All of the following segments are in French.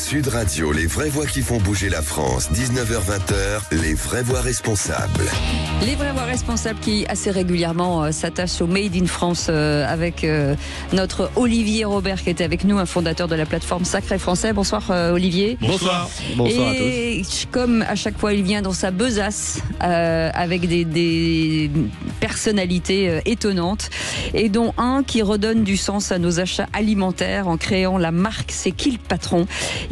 Sud Radio, les vraies voix qui font bouger la France. 19h-20h, les vraies voix responsables. Les vraies voix responsables qui assez régulièrement s'attachent au Made in France avec notre Olivier Robert qui était avec nous, un fondateur de la plateforme Sacré Français. Bonsoir Olivier. Bonsoir. Bonsoir à tous. Comme à chaque fois, il vient dans sa besace avec des personnalités étonnantes et dont un qui redonne du sens à nos achats alimentaires en créant la marque C'est qui le patron.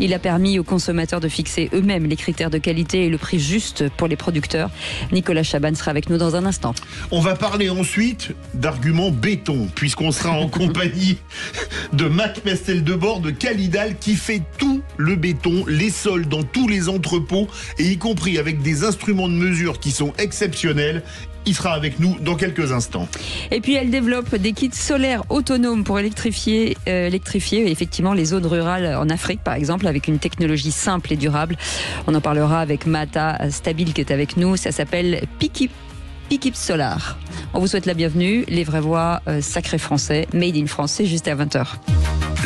Il a permis aux consommateurs de fixer eux-mêmes les critères de qualité et le prix juste pour les producteurs. Nicolas Chaban sera avec nous dans un instant. On va parler ensuite d'arguments béton, puisqu'on sera en compagnie de Mac Pestel-Debord de Calidal qui fait tout le béton, les sols dans tous les entrepôts, et y compris avec des instruments de mesure qui sont exceptionnels. Il sera avec nous dans quelques instants. Et puis elle développe des kits solaires autonomes pour électrifier effectivement les zones rurales en Afrique par exemple, avec une technologie simple et durable. On en parlera avec Mata Stabil qui est avec nous. Ça s'appelle Pikip Solar. On vous souhaite la bienvenue. Les vraies voix Sacré Français, Made in France, c'est juste à 20h.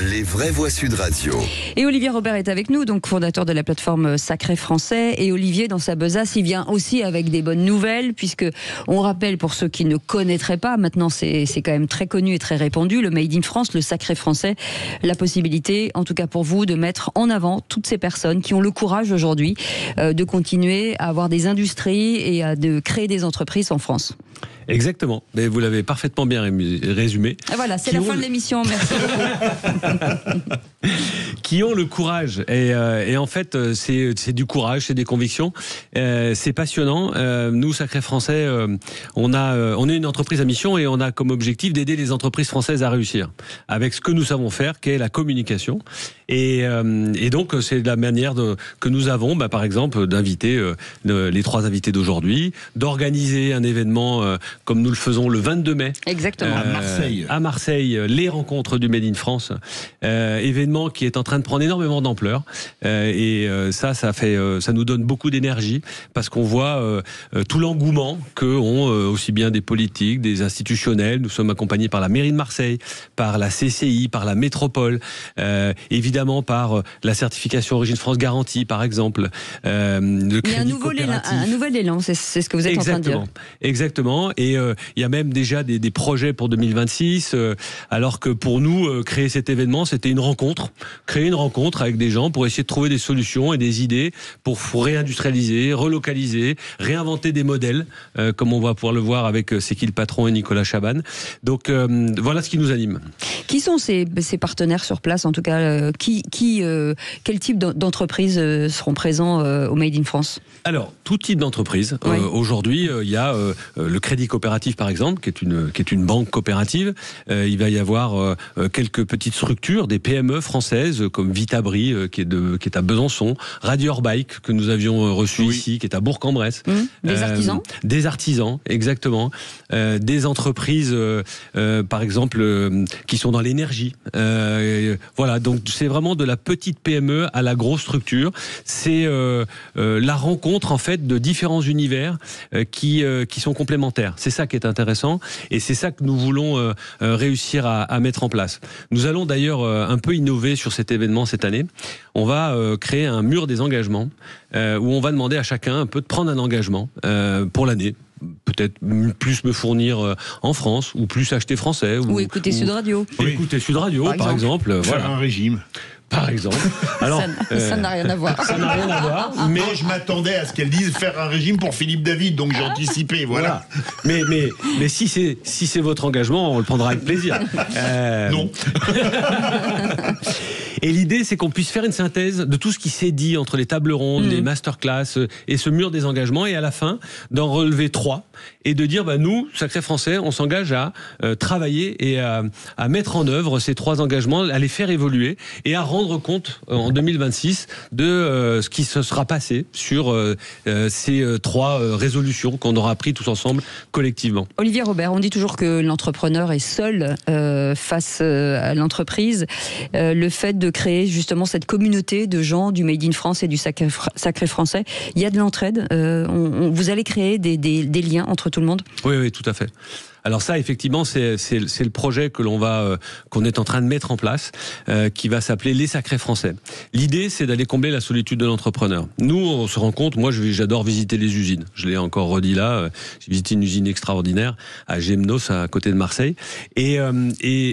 Les vraies voix Sud Radio. Et Olivier Robert est avec nous, donc fondateur de la plateforme Sacré Français. Et Olivier, dans sa besace, il vient aussi avec des bonnes nouvelles, puisque on rappelle pour ceux qui ne connaîtraient pas, maintenant c'est quand même très connu et très répandu, le Made in France, le Sacré Français, la possibilité, en tout cas pour vous, de mettre en avant toutes ces personnes qui ont le courage aujourd'hui de continuer à avoir des industries et de créer des entreprises en France. Exactement, mais vous l'avez parfaitement bien résumé. Et voilà, c'est la fin de l'émission, merci beaucoup. Qui ont le courage, et en fait c'est du courage, c'est des convictions, c'est passionnant. Nous, Sacré Français, on est une entreprise à mission et on a comme objectif d'aider les entreprises françaises à réussir avec ce que nous savons faire, qui est la communication. Et donc c'est de la manière que nous avons, par exemple, d'inviter les trois invités d'aujourd'hui, d'organiser un événement comme nous le faisons le 22 mai. Exactement. À Marseille, les rencontres du Made in France. Événement qui est en train de prendre énormément d'ampleur. Ça nous donne beaucoup d'énergie parce qu'on voit tout l'engouement que ont aussi bien des politiques, des institutionnels. Nous sommes accompagnés par la mairie de Marseille, par la CCI, par la métropole, évidemment par la certification Origine France Garantie, par exemple. Il y a un nouvel élan, c'est ce que vous êtes en train de dire. Exactement. Et il y a même déjà des projets pour 2026, alors que pour nous, créer cet événement, c'était créer une rencontre avec des gens pour essayer de trouver des solutions et des idées pour réindustrialiser, relocaliser, réinventer des modèles, comme on va pouvoir le voir avec C'est qui le patron et Nicolas Chaban. Donc voilà ce qui nous anime. Qui sont ces partenaires sur place, en tout cas quel type d'entreprises seront présents au Made in France? Alors, tout type d'entreprise. Oui. Aujourd'hui, il y a le Crédit Coopératif, par exemple, qui est une banque coopérative. Il va y avoir quelques petites structures, des PME françaises, comme Vitabri, qui est à Besançon, Radio Bike, que nous avions reçu ici, qui est à Bourg-en-Bresse. Des artisans. Des artisans, exactement. Des entreprises, par exemple, qui sont dans l'énergie. Voilà, donc c'est vraiment de la petite PME à la grosse structure. C'est la rencontre, en fait, de différents univers qui sont complémentaires. C'est ça qui est intéressant et c'est ça que nous voulons réussir à mettre en place. Nous allons d'ailleurs un peu innover sur cet événement cette année. On va créer un mur des engagements où on va demander à chacun un peu de prendre un engagement pour l'année. Peut-être plus me fournir en France ou plus acheter français. Ou écouter Sud Radio. Écouter Sud Radio, par exemple. Faire un régime. Par exemple. Alors, ça n'a rien à voir. Ça n'a rien à voir. Mais je m'attendais à ce qu'elle dise faire un régime pour Philippe David, donc j'ai anticipé, voilà. Mais si c'est votre engagement, on le prendra avec plaisir. Non. Et l'idée, c'est qu'on puisse faire une synthèse de tout ce qui s'est dit entre les tables rondes, les masterclass et ce mur des engagements, et à la fin, d'en relever 3 et de dire, nous, Sacré Français, on s'engage à travailler et à mettre en œuvre ces 3 engagements, à les faire évoluer et à rendre compte en 2026 de ce qui se sera passé sur ces 3 résolutions qu'on aura prises tous ensemble collectivement. Olivier Robert, on dit toujours que l'entrepreneur est seul face à l'entreprise. Le fait de créer justement cette communauté de gens du Made in France et du Sacré Français, il y a de l'entraide. Vous allez créer des liens entre tout le monde? Oui, tout à fait. Alors ça, effectivement, c'est le projet que qu'on est en train de mettre en place, qui va s'appeler Les Sacrés Français. L'idée, c'est d'aller combler la solitude de l'entrepreneur. Nous, on se rend compte, moi j'adore visiter les usines. Je l'ai encore redit là, j'ai visité une usine extraordinaire à Gemnos, à côté de Marseille. Et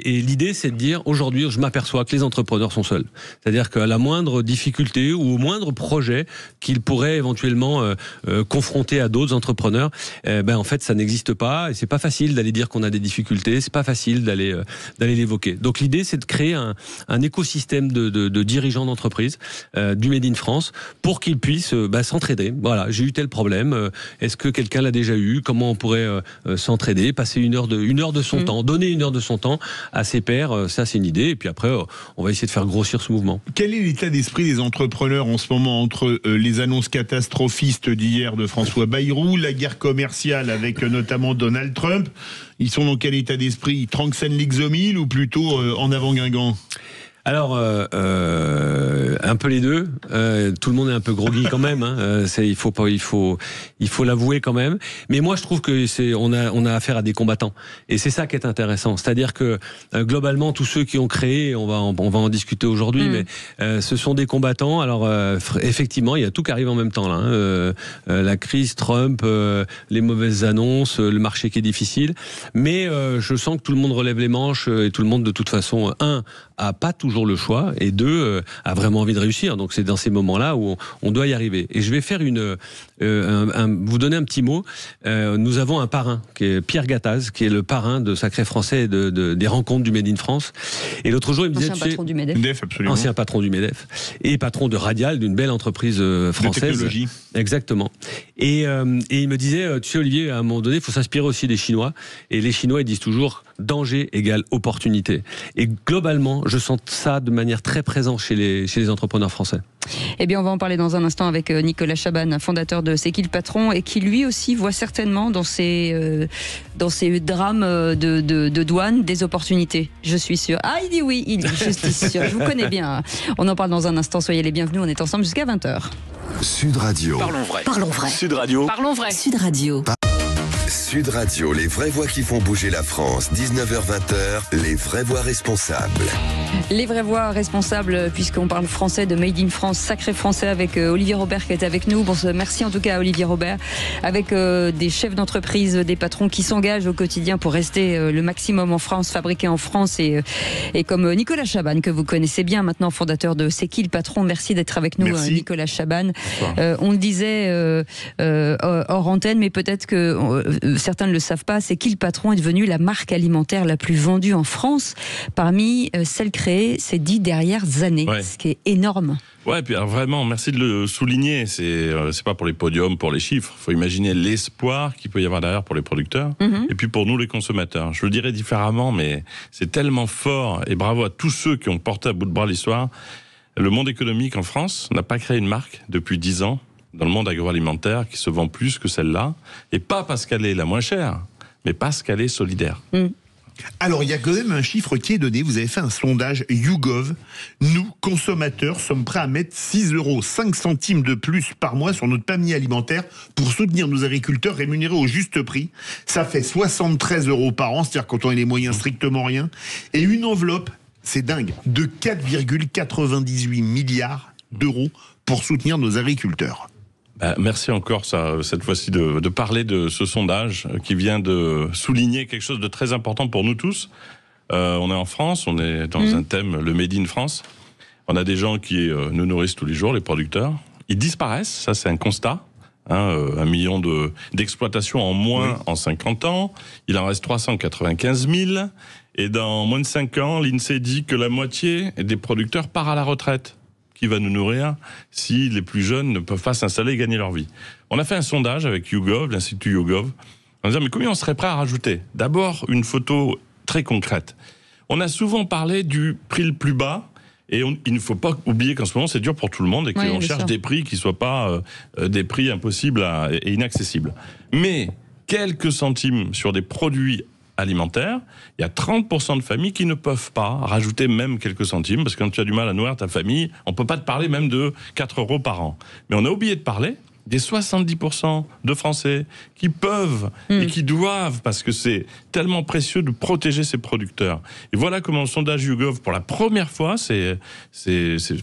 l'idée, c'est de dire, aujourd'hui, je m'aperçois que les entrepreneurs sont seuls. C'est-à-dire qu'à la moindre difficulté ou au moindre projet qu'ils pourraient éventuellement confronter à d'autres entrepreneurs, en fait, ça n'existe pas. Et c'est pas facile d'aller dire qu'on a des difficultés. C'est pas facile d'aller l'évoquer. Donc l'idée, c'est de créer un écosystème de dirigeants d'entreprise du Made in France pour qu'ils puissent s'entraider. Voilà, j'ai eu tel problème. Est-ce que quelqu'un l'a déjà eu? Comment on pourrait s'entraider? Passer une heure de son temps, donner une heure de son temps à ses pairs. Ça, c'est une idée. Et puis après, on va essayer de faire grossir ce mouvement. Quel est l'état d'esprit des entrepreneurs en ce moment entre les annonces catastrophistes d'hier de François Bayrou, la guerre commerciale avec notamment Donald Trump? Ils sont dans quel état d'esprit? Ils transcendent l'Ixomil ou plutôt en avant Guingamp? Alors, un peu les deux. Tout le monde est un peu groggy quand même. Hein. Il faut l'avouer quand même. Mais moi, je trouve que on a affaire à des combattants. Et c'est ça qui est intéressant. C'est-à-dire que globalement, tous ceux qui ont créé, on va en discuter aujourd'hui, mais ce sont des combattants. Alors, effectivement, il y a tout qui arrive en même temps là. Hein. La crise, Trump, les mauvaises annonces, le marché qui est difficile. Mais je sens que tout le monde relève les manches et tout le monde, de toute façon, a pas toujours le choix, et deux, a vraiment envie de réussir. Donc c'est dans ces moments-là où on doit y arriver. Et je vais faire vous donner un petit mot. Nous avons un parrain, qui est Pierre Gattaz, qui est le parrain de Sacrés Français et des rencontres du Made in France. Et l'autre jour, il me disait... Ancien patron du MEDEF. Absolument. Ancien patron du MEDEF. Et patron de Radial, d'une belle entreprise française. De technologie. Exactement. Et il me disait, tu sais Olivier, à un moment donné, il faut s'inspirer aussi des Chinois. Et les Chinois, ils disent toujours, danger égale opportunité. Et globalement, je sens ça de manière très présente chez les entrepreneurs français. Eh bien, on va en parler dans un instant avec Nicolas Chaban, fondateur de C'est qui le patron, et qui lui aussi voit certainement dans ces drames de douane des opportunités. Je suis sûr. Ah, il dit oui, il dit je suis sûr. Je vous connais bien. On en parle dans un instant. Soyez les bienvenus. On est ensemble jusqu'à 20h. Sud Radio. Parlons vrai. Parlons vrai. Sud Radio. Parlons vrai. Sud Radio. Sud Radio, les vraies voix qui font bouger la France. 19h-20h, les vraies voix responsables. Les vraies voix responsables, puisqu'on parle français de Made in France, Sacré Français, avec Olivier Robert qui est avec nous. Bon, merci en tout cas à Olivier Robert, avec des chefs d'entreprise, des patrons qui s'engagent au quotidien pour rester le maximum en France, fabriqué en France, et comme Nicolas Chaban, que vous connaissez bien maintenant, fondateur de C'est qui le patron. Merci d'être avec nous, Nicolas Chaban. On le disait hors antenne, mais peut-être que certains ne le savent pas, C'est qui le patron est devenu la marque alimentaire la plus vendue en France parmi celles créées ces 10 dernières années, ce qui est énorme. Ouais, puis alors vraiment, merci de le souligner. C'est pas pour les podiums, pour les chiffres. Il faut imaginer l'espoir qu'il peut y avoir derrière pour les producteurs et puis pour nous les consommateurs. Je le dirais différemment, mais c'est tellement fort, et bravo à tous ceux qui ont porté à bout de bras l'histoire. Le monde économique en France n'a pas créé une marque depuis 10 ans dans le monde agroalimentaire qui se vend plus que celle-là, et pas parce qu'elle est la moins chère, mais parce qu'elle est solidaire. Alors, il y a quand même un chiffre qui est donné. Vous avez fait un sondage YouGov. Nous, consommateurs, sommes prêts à mettre 6,05 € de plus par mois sur notre panier alimentaire pour soutenir nos agriculteurs rémunérés au juste prix. Ça fait 73 € par an, c'est-à-dire quand on a les moyens strictement rien. Et une enveloppe, c'est dingue, de 4,98 milliards d'euros pour soutenir nos agriculteurs. Merci encore cette fois-ci de parler de ce sondage qui vient de souligner quelque chose de très important pour nous tous. On est en France, on est dans un thème, le Made in France. On a des gens qui nous nourrissent tous les jours, les producteurs. Ils disparaissent, ça c'est un constat. 1 million d'exploitations en moins en 50 ans. Il en reste 395 000. Et dans moins de 5 ans, l'INSEE dit que la moitié des producteurs part à la retraite. Qui va nous nourrir si les plus jeunes ne peuvent pas s'installer et gagner leur vie? On a fait un sondage avec YouGov, l'Institut YouGov, en disant mais combien on serait prêt à rajouter? D'abord, une photo très concrète. On a souvent parlé du prix le plus bas, et il ne faut pas oublier qu'en ce moment c'est dur pour tout le monde et qu'on cherche des prix qui ne soient pas des prix impossibles et inaccessibles. Mais quelques centimes sur des produits alimentaire, il y a 30% de familles qui ne peuvent pas rajouter même quelques centimes, parce que quand tu as du mal à nourrir ta famille, on ne peut pas te parler même de 4 € par an. Mais on a oublié de parler des 70% de Français qui peuvent et qui doivent, parce que c'est tellement précieux de protéger ces producteurs. Et voilà comment le sondage YouGov, pour la première fois, c'est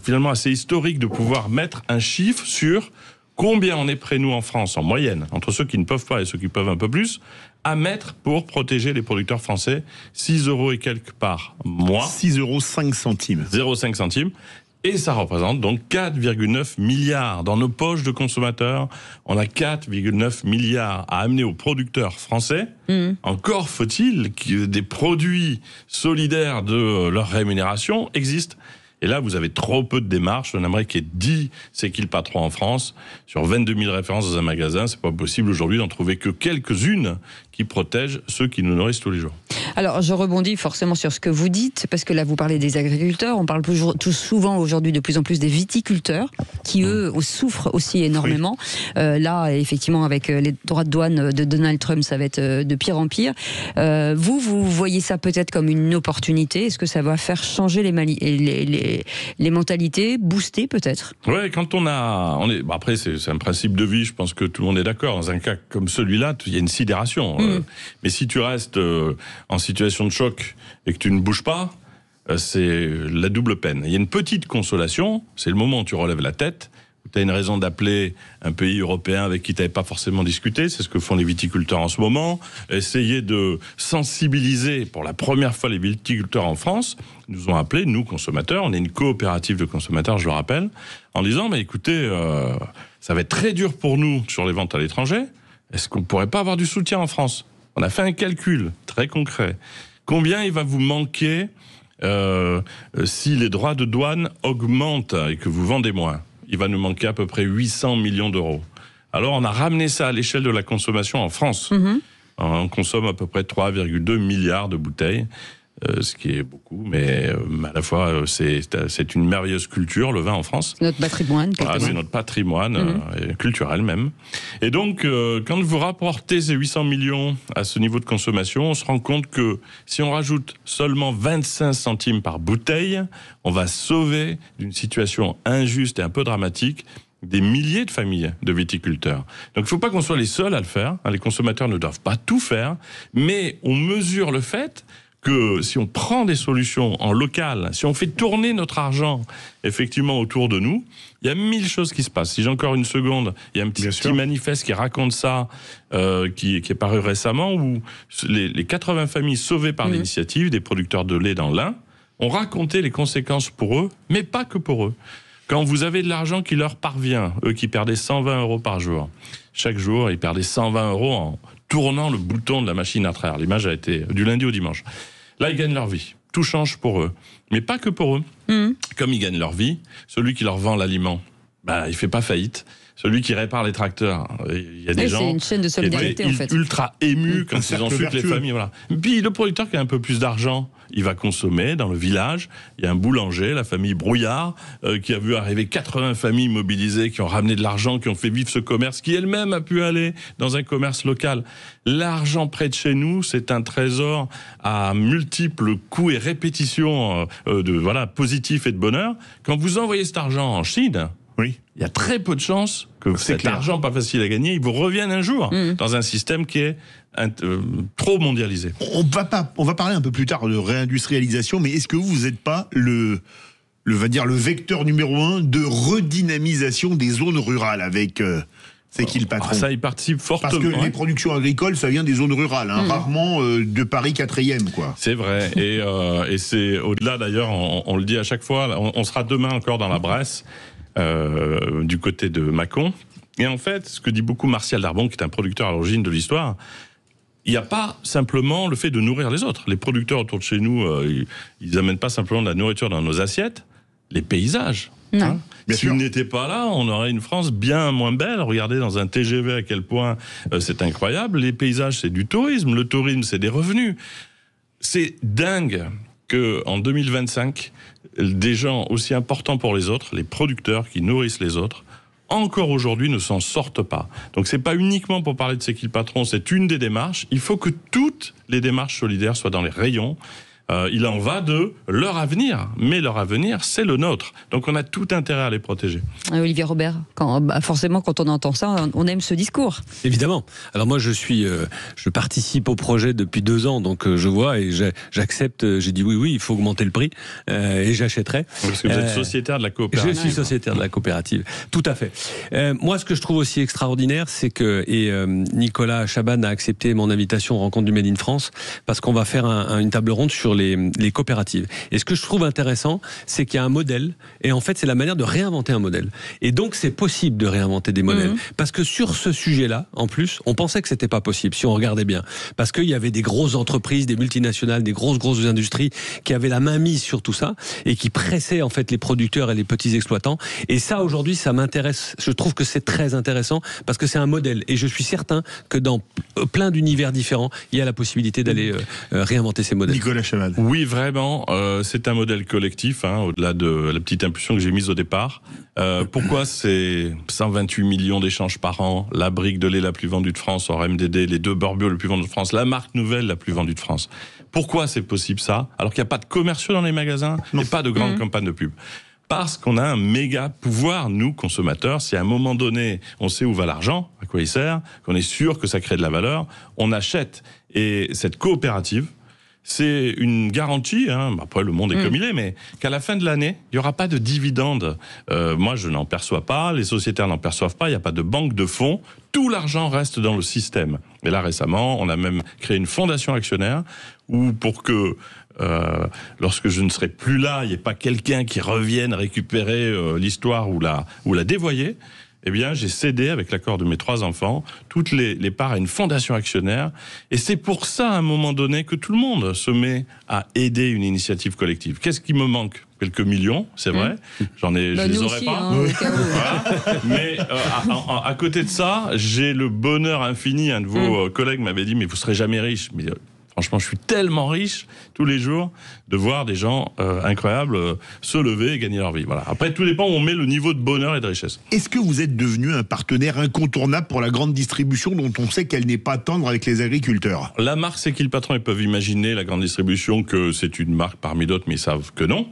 finalement assez historique de pouvoir mettre un chiffre sur combien on est prêt, nous, en France, en moyenne, entre ceux qui ne peuvent pas et ceux qui peuvent un peu plus, à mettre pour protéger les producteurs français. 6 € et quelques par mois. 6,05 €. 0,5 centimes. Et ça représente donc 4,9 milliards dans nos poches de consommateurs. On a 4,9 milliards à amener aux producteurs français. Encore faut-il que des produits solidaires de leur rémunération existent. Et là, vous avez trop peu de démarches. On aimerait qu'il y ait 10 C'est qui le patron en France. Sur 22 000 références dans un magasin, c'est pas possible aujourd'hui d'en trouver que quelques-unes qui protègent ceux qui nous nourrissent tous les jours. Alors, je rebondis forcément sur ce que vous dites, parce que là, vous parlez des agriculteurs. On parle tout souvent aujourd'hui de plus en plus des viticulteurs, qui eux souffrent aussi énormément. Là, effectivement, avec les droits de douane de Donald Trump, ça va être de pire en pire. Vous voyez ça peut-être comme une opportunité. Est-ce que ça va faire changer les mentalités, booster peut-être? Ouais, quand après, c'est un principe de vie, je pense que tout le monde est d'accord. Dans un cas comme celui-là, il y a une sidération. Mais si tu restes en situation de choc et que tu ne bouges pas, c'est la double peine. Il y a une petite consolation, c'est le moment où tu relèves la tête, où tu as une raison d'appeler un pays européen avec qui tu n'avais pas forcément discuté, c'est ce que font les viticulteurs en ce moment, essayer de sensibiliser pour la première fois les viticulteurs en France, nous ont appelés, nous consommateurs, on est une coopérative de consommateurs, je le rappelle, en disant, mais écoutez, ça va être très dur pour nous sur les ventes à l'étranger, est-ce qu'on ne pourrait pas avoir du soutien en France ? On a fait un calcul très concret. Combien il va vous manquer si les droits de douane augmentent et que vous vendez moins ? Il va nous manquer à peu près 800 millions d'euros. Alors on a ramené ça à l'échelle de la consommation en France. On consomme à peu près 3,2 milliards de bouteilles. Ce qui est beaucoup, mais à la fois c'est une merveilleuse culture, le vin en France. Notre patrimoine. C'est notre patrimoine culturel même. Et donc, quand vous rapportez ces 800 millions à ce niveau de consommation, on se rend compte que si on rajoute seulement 25 centimes par bouteille, on va sauver d'une situation injuste et un peu dramatique des milliers de familles de viticulteurs. Donc il ne faut pas qu'on soit les seuls à le faire. Les consommateurs ne doivent pas tout faire, mais on mesure le fait que si on prend des solutions en local, si on fait tourner notre argent effectivement autour de nous, il y a 1000 choses qui se passent. Si j'ai encore une seconde, il y a un petit manifeste qui raconte ça, qui est paru récemment, où les 80 familles sauvées par l'initiative des producteurs de lait dans l'Ain ont raconté les conséquences pour eux, mais pas que pour eux. Quand vous avez de l'argent qui leur parvient, eux qui perdaient 120 € par jour, chaque jour, ils perdaient 120 € en tournant le bouton de la machine à traire. L'image a été du lundi au dimanche. Là, ils gagnent leur vie. Tout change pour eux. Mais pas que pour eux. Comme ils gagnent leur vie, celui qui leur vend l'aliment, il fait pas faillite. Celui qui répare les tracteurs, il y a des gens... C'est une chaîne de solidarité, en fait. Ultra émus quand ils ont su que les familles... Voilà. Puis le producteur qui a un peu plus d'argent, il va consommer dans le village. Il y a un boulanger, la famille Brouillard, qui a vu arriver 80 familles mobilisées, qui ont ramené de l'argent, qui ont fait vivre ce commerce, qui elle-même a pu aller dans un commerce local. L'argent près de chez nous, c'est un trésor à multiples coûts et répétitions positifs et de bonheur. Quand vous envoyez cet argent en Chine... Oui. Il y a très peu de chances que cet argent pas facile à gagner, il vous revienne un jour dans un système qui est trop mondialisé. On va parler un peu plus tard de réindustrialisation, mais est-ce que vous n'êtes pas le vecteur numéro 1 de redynamisation des zones rurales avec C'est qui le patron? Ça y participe fortement. Parce que les productions agricoles, ça vient des zones rurales, rarement de Paris 4e, quoi. C'est vrai, et c'est au-delà d'ailleurs, on le dit à chaque fois, on sera demain encore dans la Bresse, du côté de Mâcon. Et en fait, ce que dit beaucoup Martial Darbon, qui est un producteur à l'origine de l'histoire, il n'y a pas simplement le fait de nourrir les autres. Les producteurs autour de chez nous, ils n'amènent pas simplement de la nourriture dans nos assiettes, les paysages. Non. S'ils n'étaient pas là, on aurait une France bien moins belle. Regardez dans un TGV à quel point c'est incroyable. Les paysages, c'est du tourisme. Le tourisme, c'est des revenus. C'est dingue qu'en 2025, des gens aussi importants pour les autres, les producteurs qui nourrissent les autres, encore aujourd'hui ne s'en sortent pas. Donc c'est pas uniquement pour parler de C'est qui le patron, c'est une des démarches. Il faut que toutes les démarches solidaires soient dans les rayons Il en va de leur avenir, mais leur avenir, c'est le nôtre. Donc on a tout intérêt à les protéger. Olivier Robert, forcément, quand on entend ça, on aime ce discours. Évidemment. Alors moi, je participe au projet depuis 2 ans, donc je vois et j'accepte. J'ai dit oui, il faut augmenter le prix et j'achèterai. Parce que vous êtes sociétaire de la coopérative. Je suis sociétaire de la coopérative. Tout à fait. Moi, ce que je trouve aussi extraordinaire, c'est que Nicolas Chaban a accepté mon invitation aux Rencontres du Made in France parce qu'on va faire une table ronde sur les coopératives. Et ce que je trouve intéressant, c'est qu'il y a un modèle, et en fait, c'est la manière de réinventer un modèle. Et donc, c'est possible de réinventer des modèles. Parce que sur ce sujet-là, en plus, on pensait que c'était pas possible, si on regardait bien. Parce qu'il y avait des grosses entreprises, des multinationales, des grosses industries qui avaient la main mise sur tout ça, et qui pressaient, en fait, les producteurs et les petits exploitants. Et ça, aujourd'hui, ça m'intéresse. Je trouve que c'est très intéressant, parce que c'est un modèle. Et je suis certain que dans plein d'univers différents, il y a la possibilité d'aller réinventer ces modèles. Nicolas Chaban. Oui, vraiment, c'est un modèle collectif, au-delà de la petite impulsion que j'ai mise au départ. Pourquoi c'est 128 millions d'échanges par an, la brique de lait la plus vendue de France hors MDD, les 2 beurre bio les plus vendus de France, la marque nouvelle la plus vendue de France. Pourquoi c'est possible ça, alors qu'il n'y a pas de commerciaux dans les magasins et pas de grandes campagnes de pub? Parce qu'on a un méga pouvoir, nous, consommateurs. Si à un moment donné, on sait où va l'argent, à quoi il sert, qu'on est sûr que ça crée de la valeur, on achète. Et cette coopérative, c'est une garantie, après le monde est comme il est, mais qu'à la fin de l'année, il n'y aura pas de dividendes. Moi, je n'en perçois pas, les sociétaires n'en perçoivent pas, il n'y a pas de banque de fonds, tout l'argent reste dans le système. Et là, récemment, on a même créé une fondation actionnaire où pour que lorsque je ne serai plus là, il n'y ait pas quelqu'un qui revienne récupérer l'histoire ou la dévoyer. Eh bien, j'ai cédé, avec l'accord de mes 3 enfants, toutes les parts à une fondation actionnaire. Et c'est pour ça, à un moment donné, que tout le monde se met à aider une initiative collective. Qu'est-ce qui me manque? Quelques millions, c'est vrai. Je les aurais aussi, pas. Voilà. Mais à côté de ça, j'ai le bonheur infini. Un de vos collègues m'avait dit, mais vous serez jamais riche. Mais franchement, je suis tellement riche tous les jours de voir des gens incroyables se lever et gagner leur vie. Voilà. Après, tout dépend où on met le niveau de bonheur et de richesse. Est-ce que vous êtes devenu un partenaire incontournable pour la grande distribution dont on sait qu'elle n'est pas tendre avec les agriculteurs? La marque, c'est qui le patron? Ils peuvent imaginer, la grande distribution, que c'est une marque parmi d'autres, mais ils savent que non.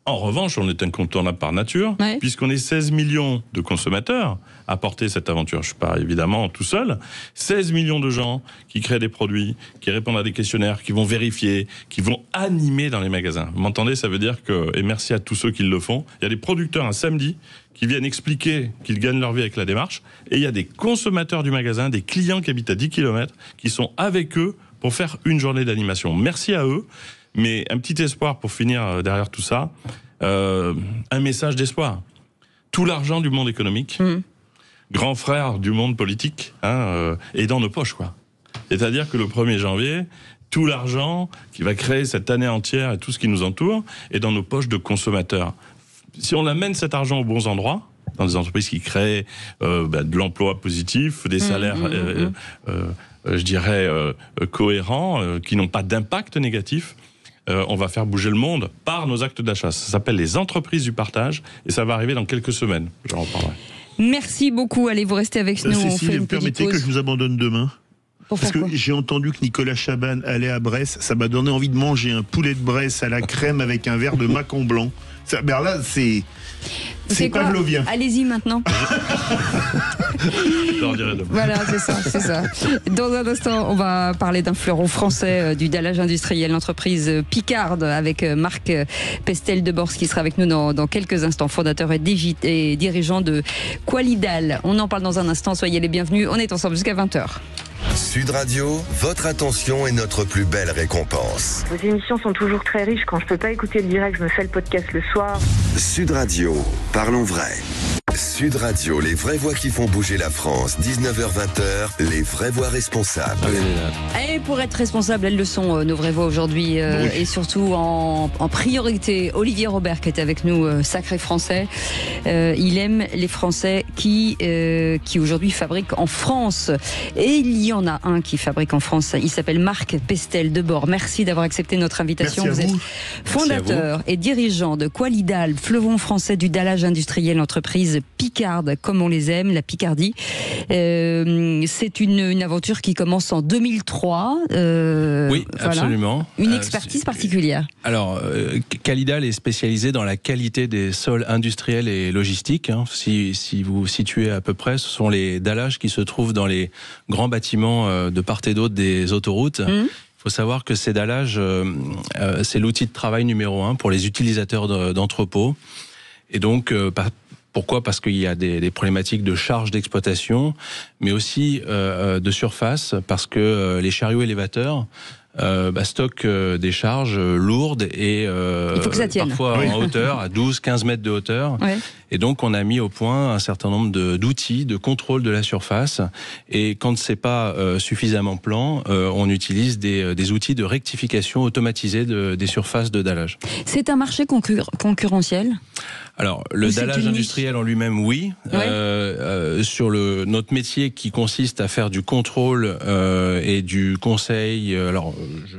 En revanche, on est incontournable par nature, puisqu'on est 16 millions de consommateurs à porter cette aventure. Je ne suis pas évidemment tout seul. 16 millions de gens qui créent des produits, qui répondent à des questionnaires, qui vont vérifier, qui vont animer dans les magasins. Vous m'entendez? Ça veut dire que, et merci à tous ceux qui le font, il y a des producteurs un samedi qui viennent expliquer qu'ils gagnent leur vie avec la démarche, et il y a des consommateurs du magasin, des clients qui habitent à 10 km, qui sont avec eux pour faire une journée d'animation. Merci à eux. Mais un petit espoir pour finir derrière tout ça, un message d'espoir. Tout l'argent du monde économique, grand frère du monde politique, est dans nos poches, quoi. C'est-à-dire que le 1er janvier, tout l'argent qui va créer cette année entière et tout ce qui nous entoure est dans nos poches de consommateurs. Si on amène cet argent aux bons endroits, dans des entreprises qui créent de l'emploi positif, des salaires, je dirais, cohérents, qui n'ont pas d'impact négatif, on va faire bouger le monde par nos actes d'achat. Ça s'appelle les entreprises du partage et ça va arriver dans quelques semaines. J'en reparlerai. Merci beaucoup. Allez, vous restez avec nous. Cécile, permettez que je vous abandonne demain. Parce que Pourquoi? j'ai entendu que Nicolas Chaban allait à Brest. Ça m'a donné envie de manger un poulet de Brest à la crème avec un verre de Mâcon blanc. Ça, ben là, c'est pavlovien. Allez-y maintenant. Voilà, c'est ça. Dans un instant, on va parler d'un fleuron français du dallage industriel, l'entreprise Picarde, avec Marc Pestel-Debord qui sera avec nous dans quelques instants, fondateur et dirigeant de Qualidal. On en parle dans un instant, soyez les bienvenus. On est ensemble jusqu'à 20h. Sud Radio, votre attention est notre plus belle récompense. Vos émissions sont toujours très riches. Quand je peux pas écouter le direct, je me fais le podcast le soir. Sud Radio, parlons vrai. Sud Radio, les vraies voix qui font bouger la France. 19h-20h, les vraies voix responsables. Et pour être responsables, elles le sont, nos vraies voix aujourd'hui. Et surtout en priorité, Olivier Robert qui est avec nous, sacré français. Il aime les Français qui aujourd'hui fabriquent en France. Et il y en a un qui fabrique en France. Il s'appelle Marc Pestel-Debord. Merci d'avoir accepté notre invitation. Merci à vous. Êtes fondateur et dirigeant de Qualidal, fleuron français du dallage industriel, entreprise picardes, comme on les aime, la Picardie. C'est une aventure qui commence en 2003. Oui, absolument. Une expertise particulière. Alors, Calidal est spécialisé dans la qualité des sols industriels et logistiques. Si vous situez à peu près, ce sont les dallages qui se trouvent dans les grands bâtiments de part et d'autre des autoroutes. Il faut savoir que ces dallages, c'est l'outil de travail numéro 1 pour les utilisateurs d'entrepôts. Et donc, pourquoi ? Parce qu'il y a des problématiques de charge d'exploitation, mais aussi de surface, parce que les chariots élévateurs stockent des charges lourdes et parfois en hauteur, à 12-15 mètres de hauteur. Ouais. Et donc, on a mis au point un certain nombre d'outils de contrôle de la surface. Et quand c'est pas suffisamment plan, on utilise des outils de rectification automatisée des surfaces de dallage. C'est un marché concurrentiel ? Alors, le dallage industriel en lui-même, oui. Ouais. Sur notre métier qui consiste à faire du contrôle et du conseil, alors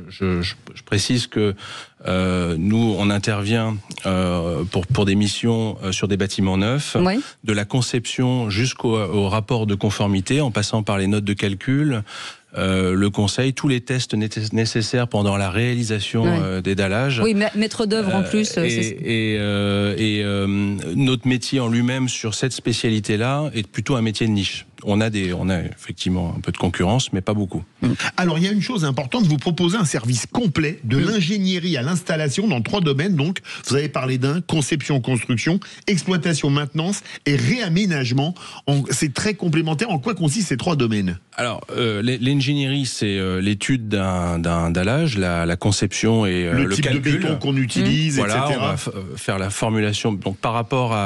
je précise que nous, on intervient pour des missions sur des bâtiments neufs, ouais. De la conception jusqu'au rapport de conformité, en passant par les notes de calcul, le conseil, tous les tests nécessaires pendant la réalisation ouais. Des dallages. Oui, maître d'œuvre en plus. Notre métier en lui-même sur cette spécialité-là est plutôt un métier de niche. On a effectivement un peu de concurrence, mais pas beaucoup. Alors, il y a une chose importante, vous proposez un service complet de l'ingénierie à l'installation dans 3 domaines. Donc, vous avez parlé d'un, conception, construction, exploitation, maintenance et réaménagement. C'est très complémentaire. En quoi consistent ces 3 domaines ? Alors, l'ingénierie, c'est l'étude d'un dallage, la conception et le type calcul. De béton qu'on utilise, voilà, etc. On va faire la formulation. Donc, par rapport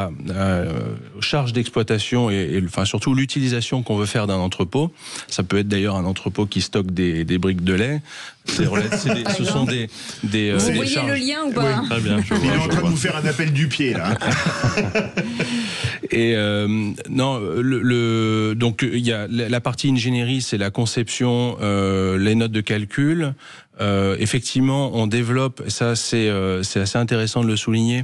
aux charges d'exploitation et surtout l'utilisation qu'on veut faire d'un entrepôt. Ça peut être d'ailleurs un entrepôt qui stocke des briques de lait. Ce sont des vous voyez charges. Le lien ou pas ? Oui. Très bien. Il est en train de nous faire un appel du pied là. Et donc il y a la partie ingénierie, c'est la conception, les notes de calcul. Effectivement, on développe, ça c'est assez intéressant de le souligner,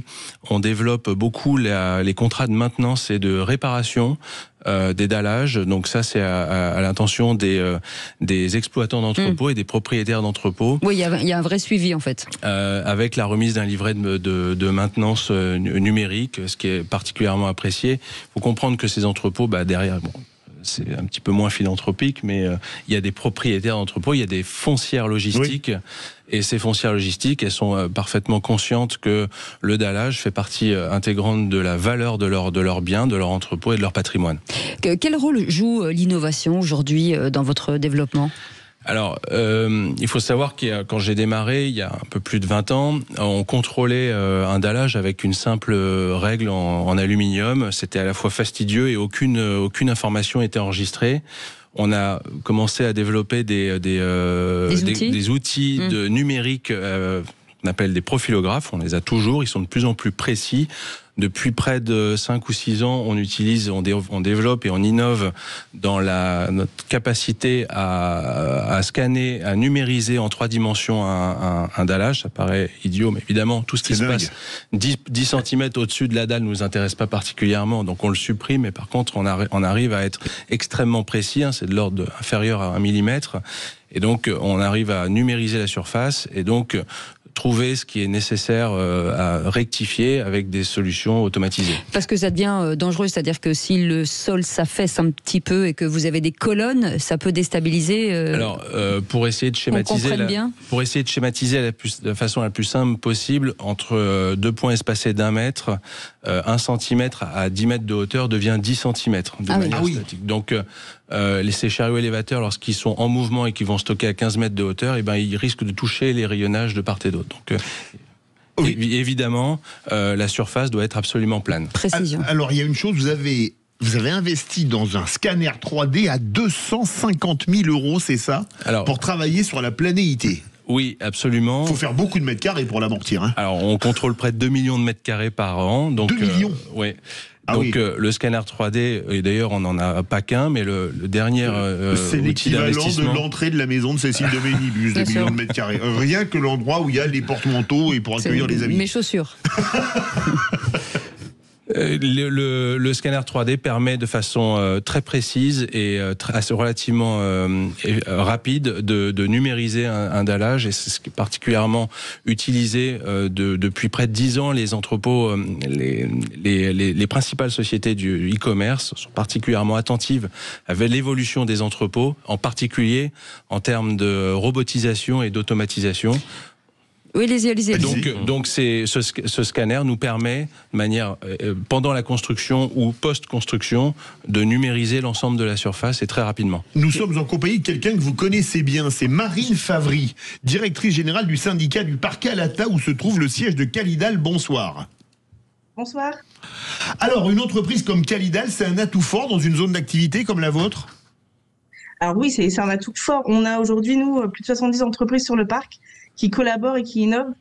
on développe beaucoup les contrats de maintenance et de réparation des dallages. Donc ça c'est à l'intention des exploitants d'entrepôts et des propriétaires d'entrepôts. Oui, il y a un vrai suivi en fait. Avec la remise d'un livret de maintenance numérique, ce qui est particulièrement apprécié. Il faut comprendre que ces entrepôts, derrière... c'est un petit peu moins philanthropique, mais il y a des propriétaires d'entrepôts, il y a des foncières logistiques, oui. Et ces foncières logistiques, elles sont parfaitement conscientes que le dallage fait partie intégrante de la valeur de leurs biens, de leur entrepôt et de leur patrimoine. Quel rôle joue l'innovation aujourd'hui dans votre développement ? Alors, il faut savoir que quand j'ai démarré, il y a un peu plus de 20 ans, on contrôlait un dallage avec une simple règle en aluminium. C'était à la fois fastidieux et aucune information était enregistrée. On a commencé à développer des outils de numérique qu'on appelle des profilographes. On les a toujours, ils sont de plus en plus précis. Depuis près de 5 ou 6 ans, on développe et on innove dans notre capacité à scanner, à numériser en 3 dimensions un dallage. Ça paraît idiot, mais évidemment, tout ce qui se passe 10 cm au-dessus de la dalle ne nous intéresse pas particulièrement, donc on le supprime, mais par contre, on arrive à être extrêmement précis, c'est de l'ordre inférieur à 1 mm, et donc on arrive à numériser la surface, et donc trouver ce qui est nécessaire à rectifier avec des solutions automatisées. Parce que ça devient dangereux, c'est-à-dire que si le sol s'affaisse un petit peu et que vous avez des colonnes, ça peut déstabiliser. Alors, pour essayer de schématiser, de la façon la plus simple possible, entre 2 points espacés d'1 mètre, 1 centimètre à 10 mètres de hauteur devient 10 centimètres de manière statique. Donc, ces chariots élévateurs, lorsqu'ils sont en mouvement et qu'ils vont stocker à 15 mètres de hauteur, ils risquent de toucher les rayonnages de part et d'autre. Donc, évidemment, la surface doit être absolument plane. Précision. Alors, il y a une chose, vous avez investi dans un scanner 3D à 250 000 €, c'est ça ? Alors, pour travailler sur la planéité. Oui, absolument. Il faut faire beaucoup de mètres carrés pour l'amortir. Hein. Alors, on contrôle près de 2 millions de mètres carrés par an. Donc, 2 millions oui. Donc le scanner 3D, et d'ailleurs on n'en a pas qu'un, mais le dernier c'est l'équivalent de l'entrée de la maison de Cécile de Ménibus, 2 millions de mètres carrés. Rien que l'endroit où il y a les porte-manteaux et pour accueillir les amis. Mes chaussures. Le scanner 3D permet de façon très précise et relativement rapide de numériser un dallage, et c'est ce qui est particulièrement utilisé depuis près de 10 ans. Les entrepôts, les principales sociétés du e-commerce sont particulièrement attentives avec l'évolution des entrepôts, en particulier en termes de robotisation et d'automatisation. Oui, allez-y. Donc ce scanner nous permet, de manière pendant la construction ou post-construction, de numériser l'ensemble de la surface et très rapidement. Nous sommes en compagnie de quelqu'un que vous connaissez bien, c'est Marine Favry, directrice générale du syndicat du Parc Alata où se trouve le siège de Qualidal. Bonsoir. Bonsoir. Alors, une entreprise comme Qualidal, c'est un atout fort dans une zone d'activité comme la vôtre ? Alors oui, c'est un atout fort. On a aujourd'hui, nous, plus de 70 entreprises sur le parc qui collaborent et qui innovent.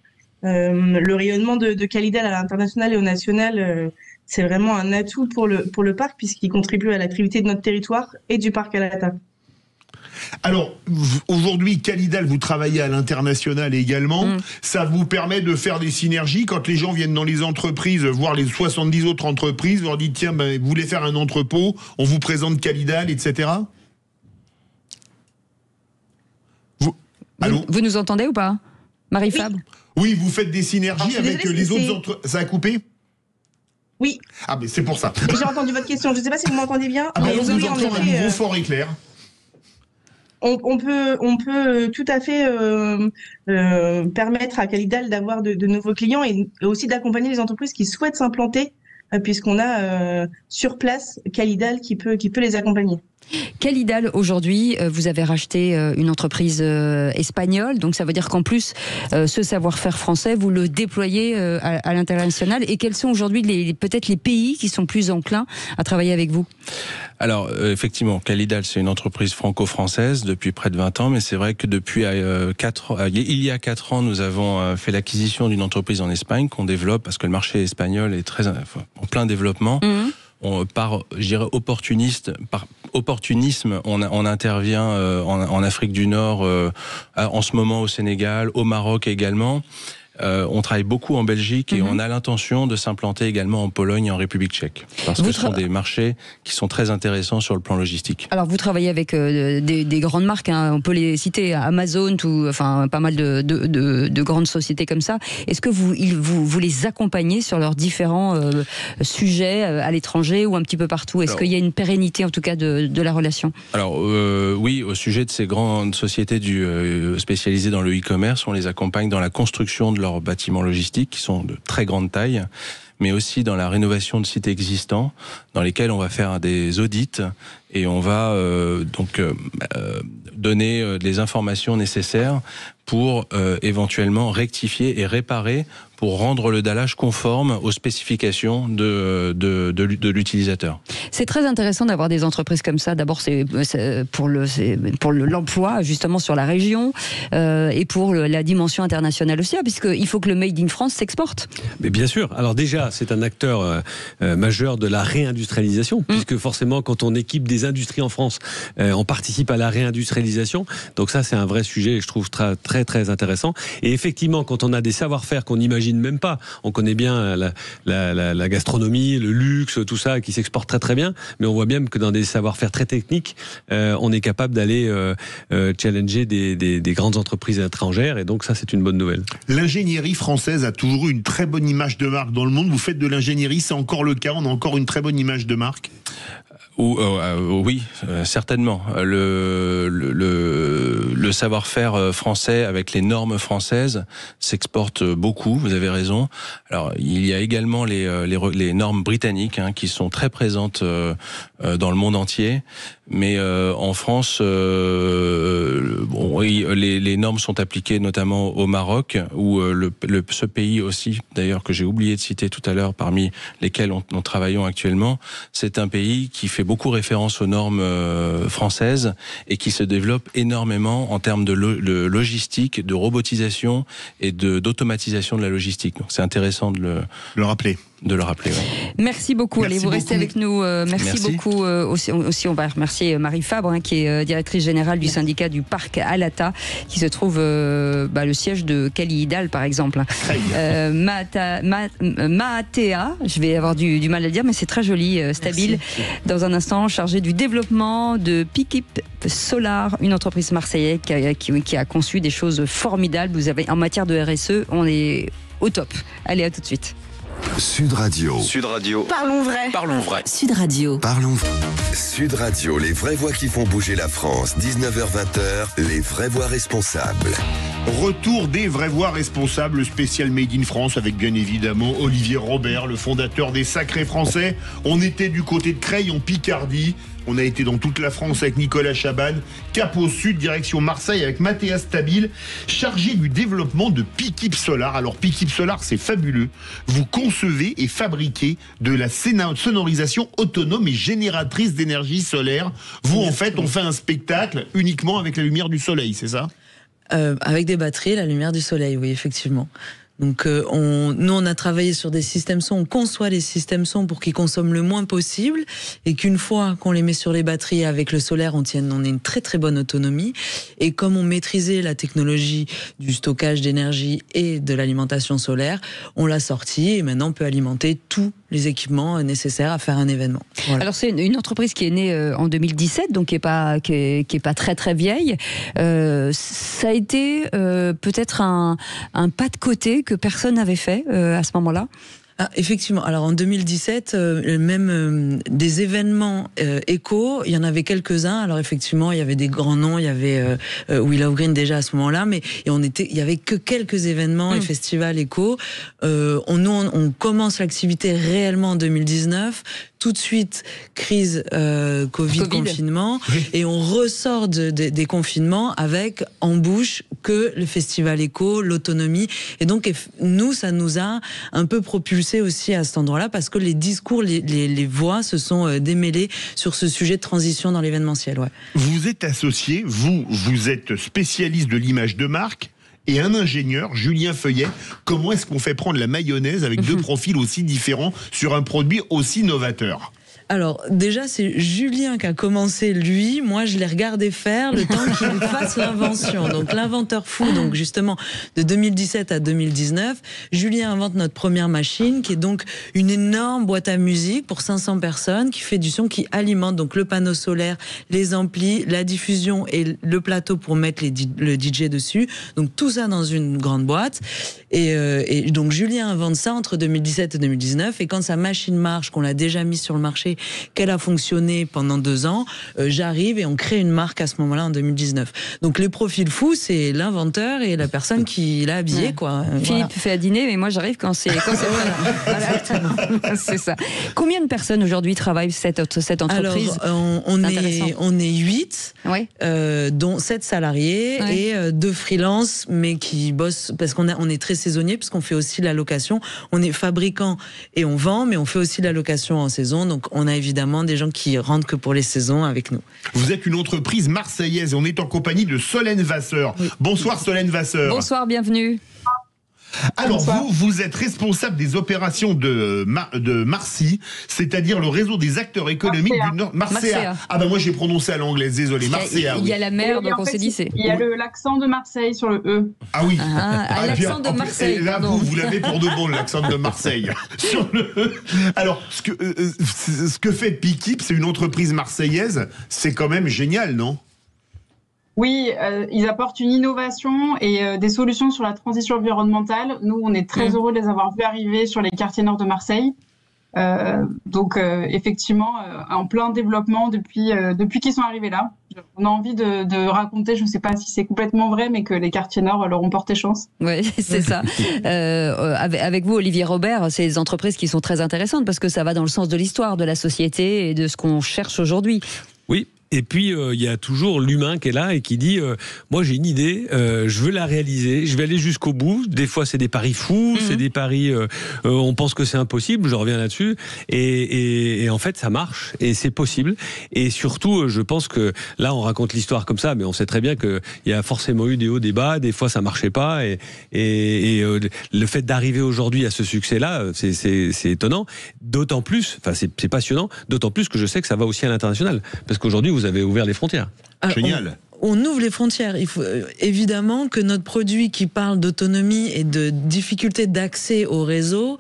Le rayonnement de Qualidal à l'international et au national, c'est vraiment un atout pour le parc, puisqu'il contribue à l'activité de notre territoire et du parc Alata. Alors, aujourd'hui, Qualidal, vous travaillez à l'international également. Ça vous permet de faire des synergies quand les gens viennent dans les entreprises, voir les 70 autres entreprises, vous leur dites, tiens, vous voulez faire un entrepôt, on vous présente Qualidal, etc. Allô ? Vous nous entendez ou pas ? Marie-Fab ? Oui, vous faites des synergies avec les autres entreprises. Ça a coupé ? Oui. Ah, mais c'est pour ça. J'ai entendu votre question. Je ne sais pas si vous m'entendez bien. Ah, on vous entend à nouveau fort et clair. On peut tout à fait permettre à Qualidal d'avoir de nouveaux clients et aussi d'accompagner les entreprises qui souhaitent s'implanter, puisqu'on a sur place Qualidal qui peut les accompagner. Qualidal, aujourd'hui, vous avez racheté une entreprise espagnole, donc ça veut dire qu'en plus, ce savoir-faire français, vous le déployez à l'international. Et quels sont aujourd'hui peut-être les pays qui sont plus enclins à travailler avec vous ? Alors, effectivement, Qualidal, c'est une entreprise franco-française depuis près de 20 ans, mais c'est vrai que depuis il y a 4 ans, nous avons fait l'acquisition d'une entreprise en Espagne qu'on développe parce que le marché espagnol est en plein développement. Par opportunisme, on intervient en Afrique du Nord, en ce moment au Sénégal, au Maroc également. On travaille beaucoup en Belgique et on a l'intention de s'implanter également en Pologne et en République tchèque. Parce que ce sont des marchés qui sont très intéressants sur le plan logistique. Alors vous travaillez avec des grandes marques, hein, on peut les citer, Amazon, enfin pas mal de grandes sociétés comme ça. Est-ce que vous les accompagnez sur leurs différents sujets à l'étranger ou un petit peu partout ? Est-ce qu'il y a une pérennité en tout cas de la relation ? Alors oui, au sujet de ces grandes sociétés spécialisées dans le e-commerce, on les accompagne dans la construction de leurs bâtiments logistiques qui sont de très grande taille, mais aussi dans la rénovation de sites existants dans lesquels on va faire des audits et on va donner les informations nécessaires pour éventuellement rectifier et réparer pour rendre le dallage conforme aux spécifications de l'utilisateur. C'est très intéressant d'avoir des entreprises comme ça. D'abord, c'est pour l'emploi, justement, sur la région, et pour la dimension internationale aussi, puisqu'il faut que le Made in France s'exporte. Mais bien sûr. Alors déjà, c'est un acteur majeur de la réindustrialisation, puisque forcément, quand on équipe des industries en France, on participe à la réindustrialisation. Donc ça, c'est un vrai sujet, je trouve très très intéressant. Et effectivement, quand on a des savoir-faire qu'on n'imagine même pas, on connaît bien la gastronomie, le luxe, tout ça, qui s'exporte très très bien, mais on voit bien que dans des savoir-faire très techniques, on est capable d'aller challenger des grandes entreprises étrangères, et donc ça, c'est une bonne nouvelle. L'ingénierie française a toujours eu une très bonne image de marque dans le monde. Vous faites de l'ingénierie, c'est encore le cas, on a encore une très bonne image de marque. Oui, certainement. Le savoir-faire français avec les normes françaises s'exporte beaucoup, vous avez raison. Alors, il y a également les normes britanniques qui sont très présentes dans le monde entier. Mais en France, les normes sont appliquées notamment au Maroc, où ce pays aussi, d'ailleurs, que j'ai oublié de citer tout à l'heure, parmi lesquels nous travaillons actuellement, c'est un pays qui fait beaucoup référence aux normes françaises et qui se développe énormément en termes de logistique, de robotisation et d'automatisation de la logistique. Donc c'est intéressant de le rappeler. de le rappeler. Ouais. Merci beaucoup. Merci Allez, vous restez beaucoup. avec nous. Merci beaucoup. Aussi, on va remercier Marie Fabre, qui est directrice générale du syndicat du parc Alata, qui se trouve le siège de Cali Hidal, par exemple. Maatea, je vais avoir du mal à le dire, mais c'est très joli, Stabil. Merci. Dans un instant, chargé du développement de Pikip Solar, une entreprise marseillaise qui a conçu des choses formidables. Vous avez, en matière de RSE, on est au top. Allez, à tout de suite. Sud Radio. Sud Radio. Parlons vrai. Parlons vrai. Sud Radio. Parlons vrai. Sud Radio, les vraies voix qui font bouger la France. 19h-20h, les vraies voix responsables. Retour des vraies voix responsables, spécial Made in France, avec bien évidemment Olivier Robert, le fondateur des Sacrés Français. On était du côté de Creil, en Picardie. On a été dans toute la France avec Nicolas Chaban, cap au sud, direction Marseille avec Maatea Stabil, chargé du développement de Pikip Solar. Alors Pikip Solar, c'est fabuleux. Vous concevez et fabriquez de la sonorisation autonome et génératrice d'énergie solaire. Vous, en fait, on fait un spectacle uniquement avec la lumière du soleil, c'est ça ? Avec des batteries, la lumière du soleil, oui, effectivement. Donc nous, on a travaillé sur des systèmes son, on conçoit des systèmes son pour qu'ils consomment le moins possible et qu'une fois qu'on les met sur les batteries avec le solaire, on ait une très très bonne autonomie. Et comme on maîtrisait la technologie du stockage d'énergie et de l'alimentation solaire, on l'a sorti et maintenant on peut alimenter tous les équipements nécessaires à faire un événement. Voilà. Alors c'est une entreprise qui est née en 2017, donc qui est pas très très vieille. Ça a été peut-être un pas de côté que personne n'avait fait à ce moment-là. Ah, effectivement. Alors en 2017, même des événements éco, il y en avait quelques-uns. Alors effectivement, il y avait des grands noms, il y avait We Love Green déjà à ce moment-là, mais il y avait que quelques événements et festivals éco. On commence l'activité réellement en 2019. Tout de suite, crise Covid, confinement, et on ressort des confinements avec en bouche que le festival éco, l'autonomie. Et donc, nous, ça nous a un peu propulsé aussi à cet endroit-là, parce que les discours, les voix se sont démêlées sur ce sujet de transition dans l'événementiel. Ouais. Vous êtes associé, vous êtes spécialiste de l'image de marque, et un ingénieur, Julien Feuillet. Comment est-ce qu'on fait prendre la mayonnaise avec deux profils aussi différents sur un produit aussi novateur ? Alors, déjà, c'est Julien qui a commencé, lui. Moi, je l'ai regardé faire le temps qu'il fasse l'invention. Donc, l'inventeur fou, donc, justement, de 2017 à 2019. Julien invente notre première machine, qui est donc une énorme boîte à musique pour 500 personnes, qui fait du son, qui alimente donc le panneau solaire, les amplis, la diffusion et le plateau pour mettre le DJ dessus. Donc, tout ça dans une grande boîte. Et donc, Julien invente ça entre 2017 et 2019. Et quand sa machine marche, qu'on l'a déjà mise sur le marché, qu'elle a fonctionné pendant 2 ans, j'arrive et on crée une marque à ce moment-là en 2019. Donc les profils fous, c'est l'inventeur et la personne qui l'a habillé, quoi. Philippe fait à dîner, mais moi j'arrive quand c'est voilà. C'est ça. Combien de personnes aujourd'hui travaillent cette entreprise ? Alors, on est 8, dont 7 salariés et 2 freelances, mais qui bossent, parce qu'on est très saisonnier, parce qu'on fait aussi la location. On est fabricant et on vend, mais on fait aussi la location en saison. Donc on a évidemment des gens qui rentrent que pour les saisons avec nous. Vous êtes une entreprise marseillaise et on est en compagnie de Solène Vasseur. Oui. Bonsoir Solène Vasseur. Bonsoir, bienvenue. Alors vous êtes responsable des opérations de Marcy, c'est-à-dire le réseau des acteurs économiques du Nord. Marseille. Ah ben moi j'ai prononcé à l'anglaise, désolé. Marseille. Il y a la mer, donc on s'est dit c'est. Il y a l'accent de Marseille sur le E. Ah oui. L'accent de Marseille. Et là vous l'avez pour de bon, l'accent de Marseille sur le E. Alors ce que fait Pikip, c'est une entreprise marseillaise, c'est quand même génial, non ? Oui, ils apportent une innovation et des solutions sur la transition environnementale. Nous, on est très heureux de les avoir vus arriver sur les quartiers nord de Marseille. Donc, effectivement, en plein développement depuis qu'ils sont arrivés là. On a envie de raconter, je ne sais pas si c'est complètement vrai, mais que les quartiers nord leur ont porté chance. Oui, c'est ça. Avec vous, Olivier Robert, c'est des entreprises qui sont très intéressantes parce que ça va dans le sens de l'histoire de la société et de ce qu'on cherche aujourd'hui. Oui, Et puis, il y a toujours l'humain qui est là et qui dit moi, j'ai une idée, je veux la réaliser, je vais aller jusqu'au bout. Des fois, c'est des paris fous, c'est des paris, on pense que c'est impossible, je reviens là-dessus. Et en fait, ça marche et c'est possible. Et surtout, je pense que là, on raconte l'histoire comme ça, mais on sait très bien qu'il y a forcément eu des hauts, des bas, des fois, ça marchait pas. Et le fait d'arriver aujourd'hui à ce succès-là, c'est étonnant. D'autant plus, enfin, c'est passionnant, d'autant plus que je sais que ça va aussi à l'international. Parce qu'aujourd'hui, vous avez ouvert les frontières. Génial. On ouvre les frontières. Il faut évidemment que notre produit qui parle d'autonomie et de difficulté d'accès au réseau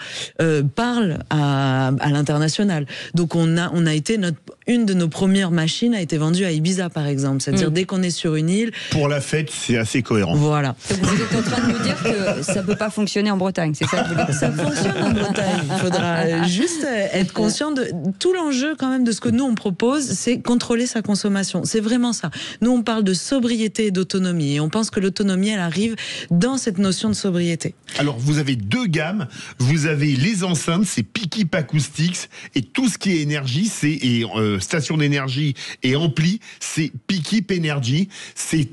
parle à l'international. Donc on a été une de nos premières machines a été vendue à Ibiza par exemple. C'est-à-dire dès qu'on est sur une île. Pour la fête, c'est assez cohérent. Voilà. Donc vous êtes en train de nous dire que ça peut pas fonctionner en Bretagne, c'est ça que vous voulez dire? Ça fonctionne en Bretagne. Il faudra juste être conscient de tout l'enjeu quand même de ce que nous on propose, c'est contrôler sa consommation. C'est vraiment ça. Nous on parle de sobriété et d'autonomie. Et on pense que l'autonomie, elle arrive dans cette notion de sobriété. Alors, vous avez 2 gammes. Vous avez les enceintes, c'est Pikip Acoustics, et tout ce qui est énergie, station d'énergie et ampli, c'est Pikip Energy.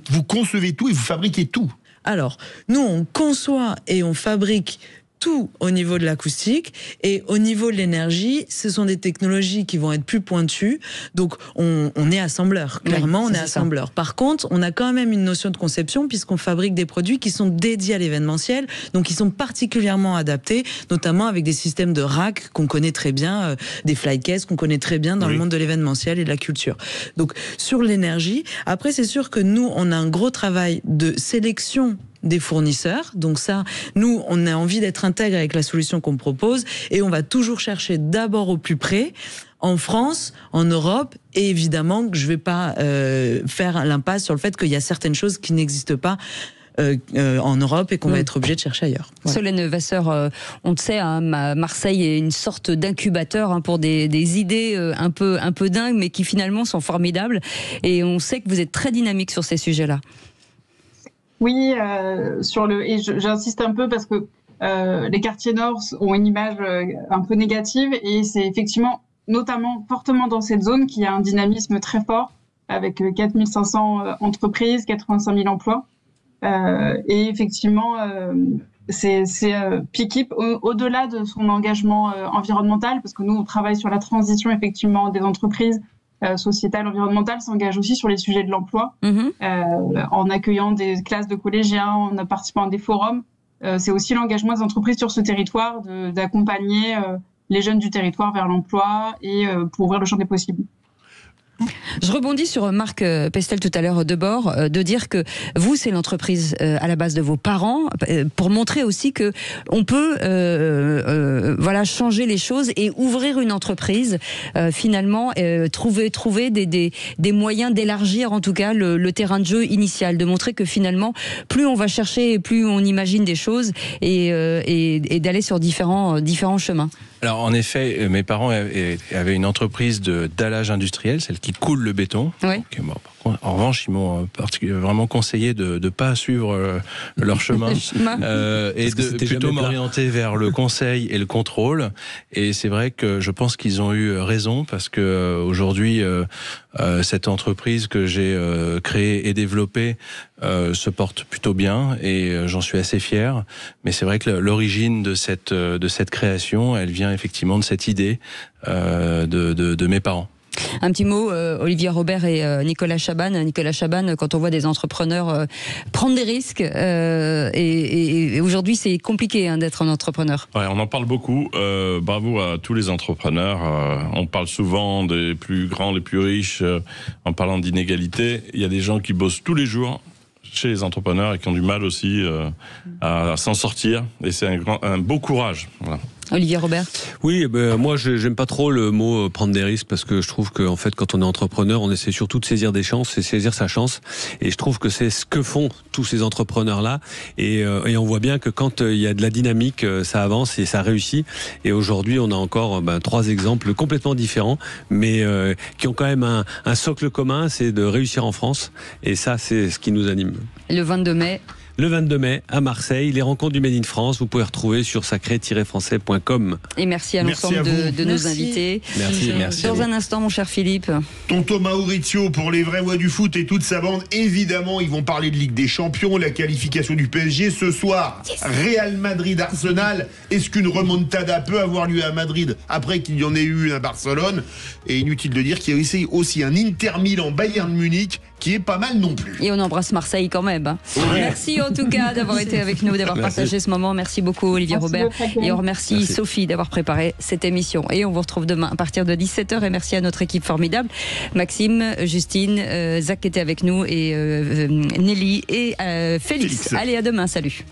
Vous concevez tout et vous fabriquez tout. Alors, nous, on conçoit et on fabrique tout au niveau de l'acoustique, et au niveau de l'énergie, ce sont des technologies qui vont être plus pointues. Donc, on est assembleur. Clairement, on est assembleur. Par contre, on a quand même une notion de conception puisqu'on fabrique des produits qui sont dédiés à l'événementiel, donc qui sont particulièrement adaptés, notamment avec des systèmes de rack qu'on connaît très bien, des flycases qu'on connaît très bien dans le monde de l'événementiel et de la culture. Donc, sur l'énergie, après, c'est sûr que nous, on a un gros travail de sélection des fournisseurs. Donc ça, nous, on a envie d'être intègre avec la solution qu'on propose et on va toujours chercher d'abord au plus près, en France, en Europe, et évidemment que je ne vais pas faire l'impasse sur le fait qu'il y a certaines choses qui n'existent pas en Europe et qu'on va être obligé de chercher ailleurs. Voilà. Solène Vasseur, on le sait, hein, Marseille est une sorte d'incubateur pour des idées un peu dingues, mais qui finalement sont formidables. Et on sait que vous êtes très dynamique sur ces sujets-là. Oui, et j'insiste un peu parce que les quartiers nord ont une image un peu négative et c'est effectivement, notamment fortement dans cette zone, qu'il y a un dynamisme très fort avec 4500 entreprises, 85 000 emplois. Et effectivement, c'est Pikip, au-delà de son engagement environnemental, parce que nous, on travaille sur la transition effectivement des entreprises sociétale, environnementale, s'engage aussi sur les sujets de l'emploi, en accueillant des classes de collégiens, en participant à des forums. C'est aussi l'engagement des entreprises sur ce territoire d'accompagner les jeunes du territoire vers l'emploi et pour ouvrir le champ des possibles. Je rebondis sur Marc Pestel tout à l'heure de bord, de dire que vous, c'est l'entreprise à la base de vos parents, pour montrer aussi que on peut changer les choses et ouvrir une entreprise, finalement, trouver des moyens d'élargir en tout cas le terrain de jeu initial, de montrer que finalement, plus on va chercher et plus on imagine des choses et d'aller sur différents chemins. Alors en effet, mes parents avaient une entreprise de dallage industriel, celle qui coule le béton. Oui. Donc, bon, par contre, en revanche, ils m'ont vraiment conseillé de ne pas suivre leur chemin et de plutôt m'orienter vers le conseil et le contrôle. Et c'est vrai que je pense qu'ils ont eu raison parce que aujourd'hui, cette entreprise que j'ai créée et développée se porte plutôt bien et j'en suis assez fier. Mais c'est vrai que l'origine de cette création, elle vient effectivement de cette idée de mes parents. Un petit mot, Olivier Robert et Nicolas Chaban. Nicolas Chaban, quand on voit des entrepreneurs prendre des risques, et aujourd'hui c'est compliqué d'être un entrepreneur. Ouais, on en parle beaucoup. Bravo à tous les entrepreneurs. On parle souvent des plus grands, les plus riches, en parlant d'inégalité. Il y a des gens qui bossent tous les jours chez les entrepreneurs et qui ont du mal aussi à s'en sortir. Et c'est un beau courage. Voilà. Olivier Robert. Oui, moi j'aime pas trop le mot prendre des risques parce que je trouve que en fait quand on est entrepreneur, on essaie surtout de saisir des chances et saisir sa chance. Et je trouve que c'est ce que font tous ces entrepreneurs là. Et on voit bien que quand il y a de la dynamique, ça avance et ça réussit. Et aujourd'hui, on a encore 3 exemples complètement différents, mais qui ont quand même un socle commun, c'est de réussir en France. Et ça, c'est ce qui nous anime. Le 22 mai. le 22 mai à Marseille. Les rencontres du Made in France, vous pouvez retrouver sur sacré-français.com. Et merci à l'ensemble de nos invités. Merci. Dans un instant, mon cher Philippe. Tonton Maurizio pour les vrais voix du foot et toute sa bande. Évidemment, ils vont parler de Ligue des Champions, la qualification du PSG ce soir. Real Madrid-Arsenal. Est-ce qu'une remontada peut avoir lieu à Madrid après qu'il y en ait eu une à Barcelone? Et inutile de dire qu'il y a aussi un Inter Milan-Bayern Munich qui est pas mal non plus. Et on embrasse Marseille quand même. Hein. Ouais. Merci en tout cas d'avoir été avec nous, d'avoir partagé ce moment. Merci beaucoup Olivier Robert. Et on remercie Sophie d'avoir préparé cette émission. Et on vous retrouve demain à partir de 17h. Et merci à notre équipe formidable. Maxime, Justine, Zach qui était avec nous et Nelly et Félix. Allez, à demain. Salut.